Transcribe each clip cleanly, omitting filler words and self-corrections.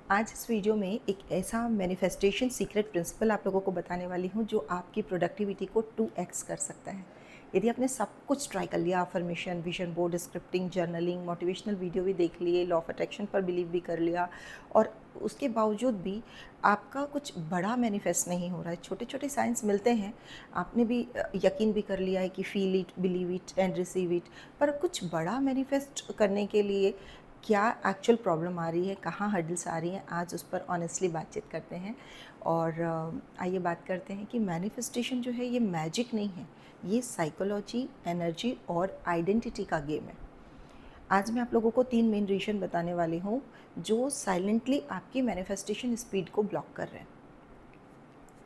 आज इस वीडियो में एक ऐसा मैनिफेस्टेशन सीक्रेट प्रिंसिपल आप लोगों को बताने वाली हूँ जो आपकी प्रोडक्टिविटी को 2x कर सकता है। यदि आपने सब कुछ ट्राई कर लिया, affirmation, vision board, scripting, journaling, motivational video भी देख लिए, लॉ ऑफ अट्रैक्शन पर बिलीव भी कर लिया और उसके बावजूद भी आपका कुछ बड़ा मैनिफेस्ट नहीं हो रहा है, छोटे छोटे साइंस मिलते हैं, आपने भी यकीन भी कर लिया है कि feel it, believe it and receive it, पर कुछ बड़ा मैनिफेस्ट करने के लिए क्या एक्चुअल प्रॉब्लम आ रही है, कहाँ हर्डल्स आ रही हैं, आज उस पर ऑनेस्टली बातचीत करते हैं। और आइए बात करते हैं कि मैनिफेस्टेशन जो है ये मैजिक नहीं है, ये साइकोलॉजी, एनर्जी और आइडेंटिटी का गेम है। आज मैं आप लोगों को 3 मेन रीज़न बताने वाली हूँ जो साइलेंटली आपकी मैनिफेस्टेशन स्पीड को ब्लॉक कर रहे हैं।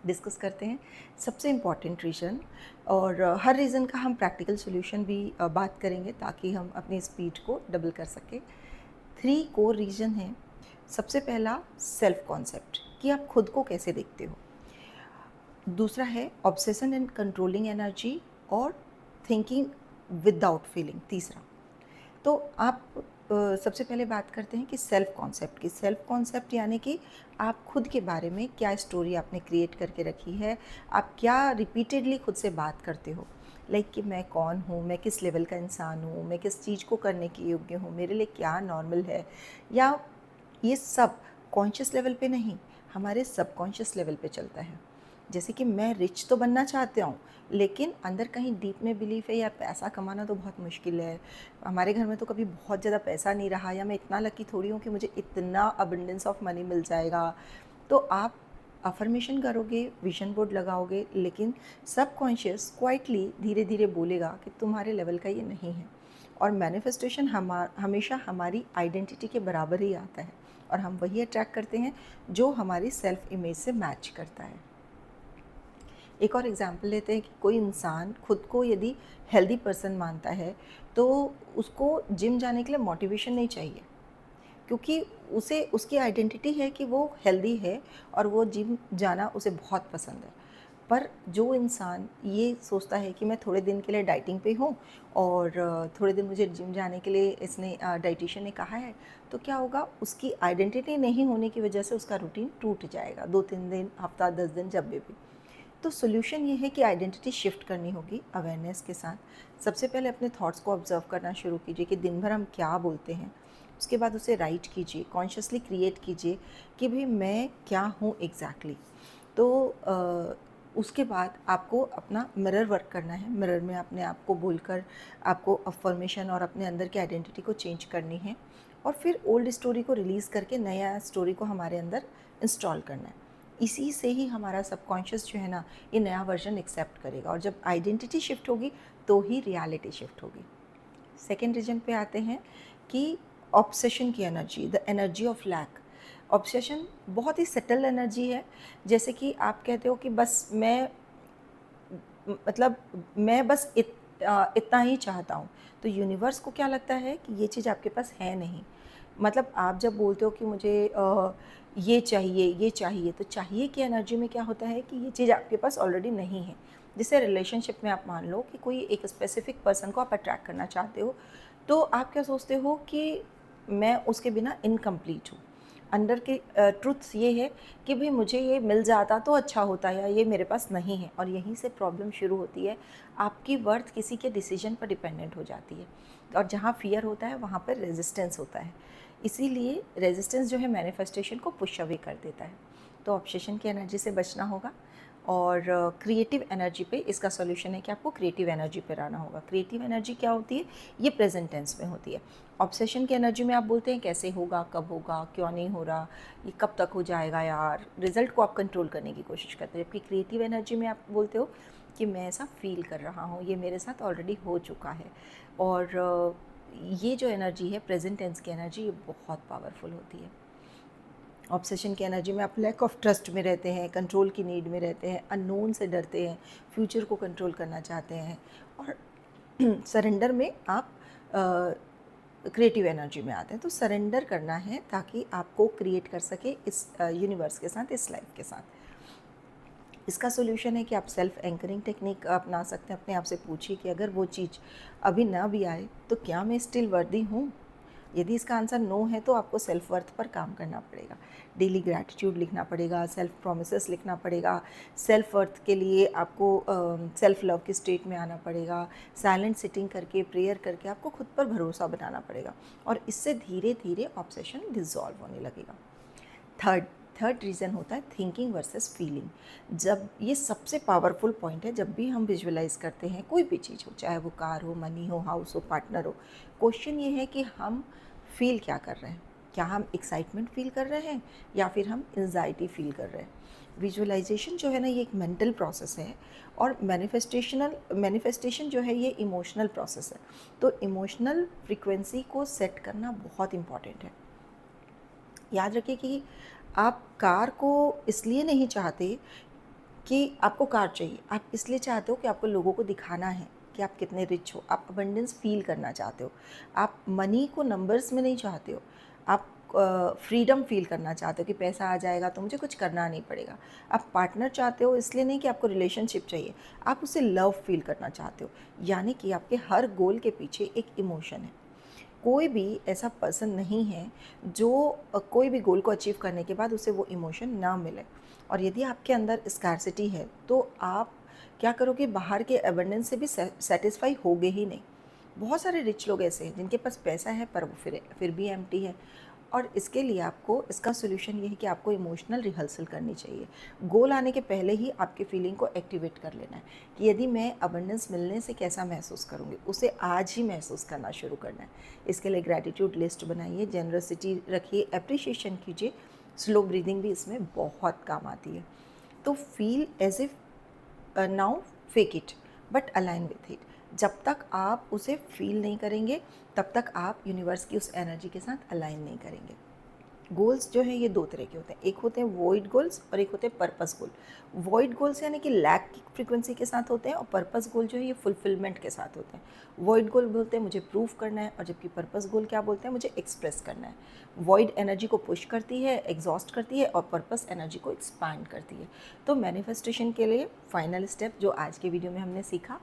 डिस्कस करते हैं सबसे इम्पॉर्टेंट रीज़न, और हर रीज़न का हम प्रैक्टिकल सोल्यूशन भी बात करेंगे ताकि हम अपनी स्पीड को डबल कर सकें। 3 कोर रीज़न हैं। सबसे पहला सेल्फ कॉन्सेप्ट कि आप खुद को कैसे देखते हो। दूसरा है ऑब्सेशन एंड कंट्रोलिंग एनर्जी और थिंकिंग विदाउट फीलिंग, तीसरा। तो आप सबसे पहले बात करते हैं कि सेल्फ कॉन्सेप्ट की। सेल्फ कॉन्सेप्ट यानी कि आप खुद के बारे में क्या स्टोरी आपने क्रिएट करके रखी है, आप क्या रिपीटेडली खुद से बात करते हो। लाइक कि मैं कौन हूँ, मैं किस लेवल का इंसान हूँ, मैं किस चीज़ को करने के योग्य हूँ, मेरे लिए क्या नॉर्मल है। या ये सब कॉन्शियस लेवल पे नहीं, हमारे सबकॉन्शियस लेवल पे चलता है। जैसे कि मैं रिच तो बनना चाहता हूँ, लेकिन अंदर कहीं डीप में बिलीफ है यार पैसा कमाना तो बहुत मुश्किल है, हमारे घर में तो कभी बहुत ज़्यादा पैसा नहीं रहा, या मैं इतना लकी थोड़ी हूँ कि मुझे इतना अबंडेंस ऑफ मनी मिल जाएगा। तो आप अफर्मेशन करोगे, विजन बोर्ड लगाओगे, लेकिन सबकॉन्शियस क्वाइटली धीरे धीरे बोलेगा कि तुम्हारे लेवल का ये नहीं है। और मैनिफेस्टेशन हमेशा हमारी आइडेंटिटी के बराबर ही आता है, और हम वही अट्रैक्ट करते हैं जो हमारी सेल्फ इमेज से मैच करता है। एक और एग्जाम्पल लेते हैं कि कोई इंसान खुद को यदि हेल्दी पर्सन मानता है तो उसको जिम जाने के लिए मोटिवेशन नहीं चाहिए, क्योंकि उसे उसकी आइडेंटिटी है कि वो हेल्दी है और वो जिम जाना उसे बहुत पसंद है। पर जो इंसान ये सोचता है कि मैं थोड़े दिन के लिए डाइटिंग पे हूँ और थोड़े दिन मुझे जिम जाने के लिए इसने डाइटिशियन ने कहा है, तो क्या होगा, उसकी आइडेंटिटी नहीं होने की वजह से उसका रूटीन टूट जाएगा, 2-3 दिन, हफ्ता, 10 दिन, जब भी। तो सोल्यूशन ये है कि आइडेंटिटी शिफ्ट करनी होगी अवेयरनेस के साथ। सबसे पहले अपने थॉट्स को ऑब्जर्व करना शुरू कीजिए कि दिन भर हम क्या बोलते हैं। उसके बाद उसे राइट कीजिए, कॉन्शियसली क्रिएट कीजिए कि भाई मैं क्या हूँ एग्जैक्टली। तो उसके बाद आपको अपना मिरर वर्क करना है। मिरर में अपने आप को बोलकर आपको अफर्मेशन और अपने अंदर की आइडेंटिटी को चेंज करनी है, और फिर ओल्ड स्टोरी को रिलीज़ करके नया स्टोरी को हमारे अंदर इंस्टॉल करना है। इसी से ही हमारा सबकॉन्शियस जो है ना, ये नया वर्जन एक्सेप्ट करेगा, और जब आइडेंटिटी शिफ्ट होगी तो ही रियलिटी शिफ्ट होगी। सेकेंड रीजन पे आते हैं कि ऑब्सेशन की energy, the energy of lack. Obsession बहुत ही सटल एनर्जी है। जैसे कि आप कहते हो कि बस मैं बस इतना ही चाहता हूँ, तो यूनिवर्स को क्या लगता है कि ये चीज़ आपके पास है नहीं। मतलब आप जब बोलते हो कि मुझे ये चाहिए, ये चाहिए, तो चाहिए की एनर्जी में क्या होता है कि ये चीज़ आपके पास ऑलरेडी नहीं है। जैसे रिलेशनशिप में आप मान लो कि कोई एक स्पेसिफिक पर्सन को आप अट्रैक्ट करना चाहते हो, तो आप क्या सोचते हो कि मैं उसके बिना इनकम्प्लीट हूँ। अंदर के ट्रुथ्स ये है कि भाई मुझे ये मिल जाता तो अच्छा होता है, या ये मेरे पास नहीं है, और यहीं से प्रॉब्लम शुरू होती है। आपकी वर्थ किसी के डिसीजन पर डिपेंडेंट हो जाती है, और जहाँ फियर होता है वहाँ पर रेजिस्टेंस होता है। इसीलिए रेजिस्टेंस जो है मैनिफेस्टेशन को पुश अवे कर देता है। तो ऑब्सेशन की एनर्जी से बचना होगा, और क्रिएटिव एनर्जी पे इसका सॉल्यूशन है कि आपको क्रिएटिव एनर्जी पे आना होगा। क्रिएटिव एनर्जी क्या होती है, ये प्रेजेंट टेंस में होती है। ऑब्सेशन की एनर्जी में आप बोलते हैं कैसे होगा, कब होगा, क्यों नहीं हो रहा, ये कब तक हो जाएगा यार, रिजल्ट को आप कंट्रोल करने की कोशिश करते हैं। जबकि क्रिएटिव एनर्जी में आप बोलते हो कि मैं ऐसा फील कर रहा हूँ, ये मेरे साथ ऑलरेडी हो चुका है। और ये जो एनर्जी है, प्रेजेंट टेंस की एनर्जी, ये बहुत पावरफुल होती है। ऑब्सेशन की एनर्जी में आप लैक ऑफ ट्रस्ट में रहते हैं, कंट्रोल की नीड में रहते हैं, अननोन से डरते हैं, फ्यूचर को कंट्रोल करना चाहते हैं, और सरेंडर में आप क्रिएटिव एनर्जी में आते हैं। तो सरेंडर करना है ताकि आपको क्रिएट कर सके इस यूनिवर्स के साथ, इस लाइफ के साथ। इसका सोल्यूशन है कि आप सेल्फ एंकरिंग टेक्निक अपना सकते हैं। अपने आप से पूछिए कि अगर वो चीज़ अभी ना भी आए तो क्या मैं स्टिल वर्दी हूँ। यदि इसका आंसर नो है तो आपको सेल्फ वर्थ पर काम करना पड़ेगा, डेली ग्रैटिट्यूड लिखना पड़ेगा, सेल्फ प्रोमिसेस लिखना पड़ेगा, सेल्फ वर्थ के लिए आपको सेल्फ लव के स्टेट में आना पड़ेगा, साइलेंट सिटिंग करके प्रेयर करके आपको खुद पर भरोसा बनाना पड़ेगा, और इससे धीरे धीरे ऑब्सेशन डिसॉल्व होने लगेगा। थर्ड रीज़न होता है थिंकिंग वर्सेस फीलिंग। जब ये सबसे पावरफुल पॉइंट है, जब भी हम विजुअलाइज करते हैं कोई भी चीज़ हो, चाहे वो कार हो, मनी हो, हाउस हो, पार्टनर हो, क्वेश्चन ये है कि हम फील क्या कर रहे हैं। क्या हम एक्साइटमेंट फील कर रहे हैं या फिर हम एंजाइटी फील कर रहे हैं। विजुअलाइजेशन जो है ना, ये एक मेंटल प्रोसेस है, और मैनिफेस्टेशन जो है ये इमोशनल प्रोसेस है। तो इमोशनल फ्रीक्वेंसी को सेट करना बहुत इम्पॉर्टेंट है। याद रखिए कि आप कार को इसलिए नहीं चाहते कि आपको कार चाहिए, आप इसलिए चाहते हो कि आपको लोगों को दिखाना है कि आप कितने रिच हो, आप अबंडेंस फील करना चाहते हो। आप मनी को नंबर्स में नहीं चाहते हो, आप फ्रीडम फील करना चाहते हो कि पैसा आ जाएगा तो मुझे कुछ करना नहीं पड़ेगा। आप पार्टनर चाहते हो इसलिए नहीं कि आपको रिलेशनशिप चाहिए, आप उसे लव फील करना चाहते हो। यानी कि आपके हर गोल के पीछे एक इमोशन है। कोई भी ऐसा पर्सन नहीं है जो कोई भी गोल को अचीव करने के बाद उसे वो इमोशन ना मिले। और यदि आपके अंदर स्कार्सिटी है तो आप क्या करोगे, बाहर के एबंडेंस से भी सेटिस्फाई होगे ही नहीं। बहुत सारे रिच लोग ऐसे हैं जिनके पास पैसा है पर वो फिर भी एम्प्टी है। और इसके लिए आपको इसका सोल्यूशन ये है कि आपको इमोशनल रिहर्सल करनी चाहिए। गोल आने के पहले ही आपकी फीलिंग को एक्टिवेट कर लेना है कि यदि मैं अबंडेंस मिलने से कैसा महसूस करूँगी, उसे आज ही महसूस करना शुरू करना है। इसके लिए ग्रैटिट्यूड लिस्ट बनाइए, जेनरसिटी रखिए, एप्रिशिएशन कीजिए। स्लो ब्रीदिंग भी इसमें बहुत काम आती है। तो feel as if now fake it but align with it. जब तक आप उसे फील नहीं करेंगे तब तक आप यूनिवर्स की उस एनर्जी के साथ अलाइन नहीं करेंगे। गोल्स जो है ये दो तरह के होते हैं, एक होते हैं वॉइड गोल्स और एक होते हैं पर्पस गोल। वॉइड गोल्स यानी कि लैक की फ्रीक्वेंसी के साथ होते हैं, और पर्पस गोल जो है ये फुलफिलमेंट के साथ होते हैं। वॉइड गोल बोलते हैं मुझे प्रूव करना है, और जबकि पर्पस गोल क्या बोलते हैं, मुझे एक्सप्रेस करना है। वॉइड एनर्जी को पुश करती है, एग्जॉस्ट करती है, और पर्पस एनर्जी को एक्सपांड करती है। तो मैनिफेस्टेशन के लिए फाइनल स्टेप जो आज के वीडियो में हमने सीखा,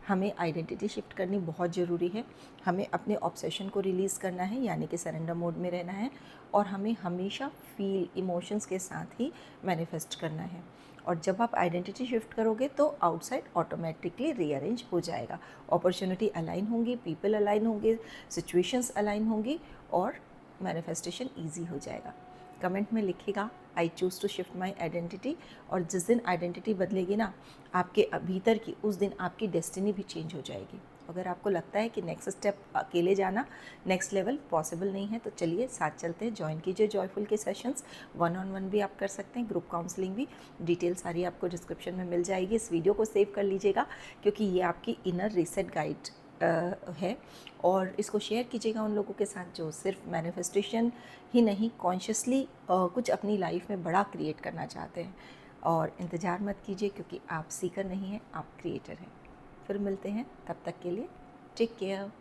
हमें आइडेंटिटी शिफ्ट करनी बहुत ज़रूरी है। हमें अपने ऑब्सेशन को रिलीज़ करना है, यानी कि सरेंडर मोड में रहना है, और हमें हमेशा फील इमोशंस के साथ ही मैनिफेस्ट करना है। और जब आप आइडेंटिटी शिफ्ट करोगे तो आउटसाइड ऑटोमेटिकली रीअरेंज हो जाएगा। अपॉर्चुनिटी अलाइन होंगी, पीपल अलाइन होंगे, सिचुएशंस अलाइन होंगी, और मैनिफेस्टेशन ईजी हो जाएगा। कमेंट में लिखिएगा I choose to shift my identity. और जिस दिन आइडेंटिटी बदलेगी ना आपके भीतर की, उस दिन आपकी डेस्टिनी भी चेंज हो जाएगी। अगर आपको लगता है कि नेक्स्ट स्टेप अकेले जाना, नेक्स्ट लेवल पॉसिबल नहीं है, तो चलिए साथ चलते हैं, ज्वाइन कीजिए जॉयफुल के सेशंस। 1-on-1 भी आप कर सकते हैं, ग्रुप काउंसलिंग भी। डिटेल सारी आपको डिस्क्रिप्शन में मिल जाएगी। इस वीडियो को सेव कर लीजिएगा क्योंकि ये आपकी इनर रीसेट गाइड है, और इसको शेयर कीजिएगा उन लोगों के साथ जो सिर्फ मैनिफेस्टेशन ही नहीं, कॉन्शियसली कुछ अपनी लाइफ में बड़ा क्रिएट करना चाहते हैं। और इंतज़ार मत कीजिए क्योंकि आप सीकर नहीं हैं, आप क्रिएटर हैं। फिर मिलते हैं, तब तक के लिए टेक केयर।